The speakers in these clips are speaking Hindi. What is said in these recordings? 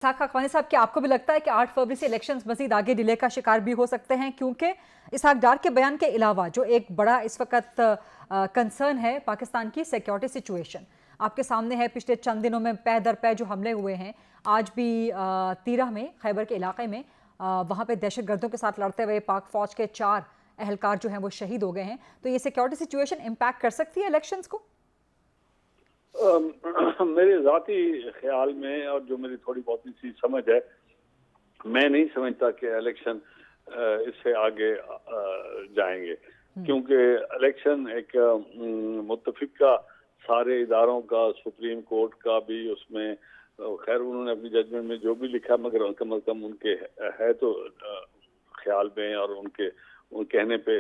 इसहाक हक़ानी साहब, क्या आपको भी लगता है कि 8 फरवरी से इलेक्शंस मजीद आगे डिले का शिकार भी हो सकते हैं? क्योंकि इसहाक डार के बयान के अलावा जो एक बड़ा इस वक्त कंसर्न है पाकिस्तान की सिक्योरिटी सिचुएशन आपके सामने है। पिछले चंद दिनों में पै दर पै जो हमले हुए हैं, आज भी तीरह में, खैबर के इलाके में, वहाँ पे दहशतगर्दों के साथ लड़ते हुए पाक फौज के 4 एहलकार जो हैं वो शहीद हो गए हैं। तो ये सिक्योरिटी सिचुएशन इम्पैक्ट कर सकती है इलेक्शंस को? मेरे ज़ाती ख्याल में और जो मेरी थोड़ी बहुत सी समझ है, मैं नहीं समझता कि इलेक्शन इससे आगे जाएंगे, क्योंकि इलेक्शन एक मुत्तफिका सारे इदारों का, सुप्रीम कोर्ट का भी उसमें खैर उन्होंने अपनी जजमेंट में जो भी लिखा, मगर कम अज कम उनके है तो ख्याल में और उनके कहने पे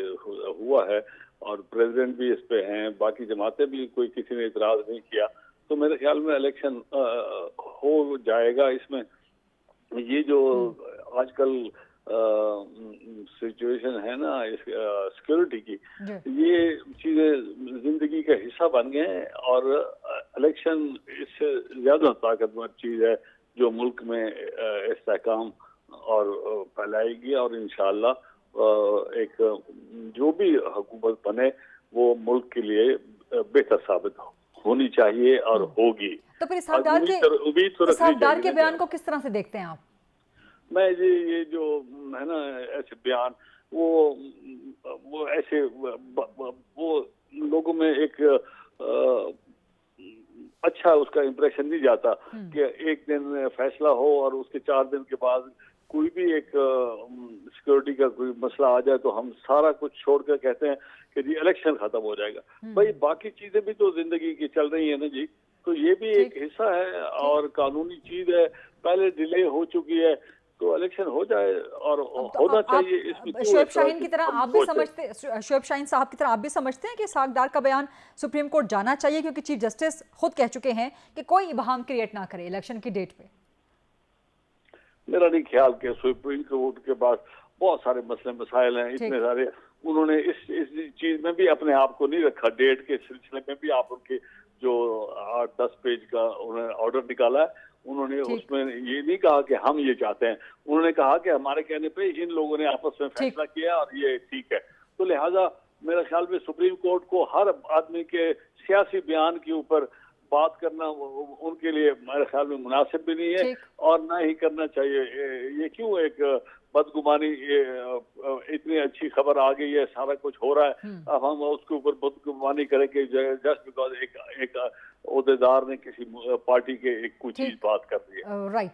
हुआ है, और प्रेसिडेंट भी इस पे हैं, बाकी जमातें भी, कोई किसी ने इतराज नहीं किया। तो मेरे ख्याल में इलेक्शन हो जाएगा। इसमें ये जो आजकल सिचुएशन है ना सिक्योरिटी की, ये चीजें जिंदगी का हिस्सा बन गए हैं, और इलेक्शन इससे ज्यादा ताकतवर चीज है जो मुल्क में इस्तेहकाम और फैलाएगी, और इंशाअल्लाह एक जो भी हुकूमत बने वो मुल्क के लिए बेहतर साबित होनी चाहिए और होगी। तो फिर इसहाक डार के बयान को किस तरह से देखते हैं आप? मैं ये जो है ना ऐसे बयान, वो ऐसे वो लोगों में एक अच्छा उसका इम्प्रेशन नहीं जाता कि एक दिन फैसला हो और उसके 4 दिन के बाद कोई भी एक सिक्योरिटी का कोई मसला आ जाए तो हम सारा कुछ छोड़कर कहते हैं कि जी इलेक्शन खत्म हो जाएगा। भाई बाकी चीजें भी तो जिंदगी की चल रही है ना जी, तो ये भी एक हिस्सा है और कानूनी चीज है। पहले डिले हो चुकी है तो इलेक्शन हो जाए और होना चाहिए। इसमें शोएब शाहीन की तरह आप भी समझते, शोएब शाहीन साहब की तरह आप भी समझते हैं कि इसहाक डार का बयान सुप्रीम कोर्ट जाना चाहिए, क्योंकि चीफ जस्टिस खुद कह चुके हैं कि कोई इबहम क्रिएट ना करे इलेक्शन की डेट पे? मेरा नहीं ख्याल कि सुप्रीम कोर्ट के पास बहुत सारे मसले मसाइल हैं, इतने सारे। उन्होंने इस चीज में भी अपने आप को नहीं रखा, डेट के सिलसिले में भी आप उनके जो 8-10 पेज का उन्होंने ऑर्डर निकाला है, उन्होंने उसमें ये नहीं कहा कि हम ये चाहते हैं। उन्होंने कहा कि हमारे कहने पे इन लोगों ने आपस में फैसला किया और ये ठीक है। तो लिहाजा मेरा ख्याल में सुप्रीम कोर्ट को हर आदमी के सियासी बयान के ऊपर बात करना उनके लिए मेरे ख्याल में मुनासिब भी नहीं है और ना ही करना चाहिए। ये क्यों एक बदगुमानी, इतनी अच्छी खबर आ गई है, सारा कुछ हो रहा है, अब हम उसके ऊपर बदगुमानी करें कि जस्ट बिकॉज एक ओहदेदार ने किसी पार्टी के एक कुछ चीज बात कर दी है। राइट।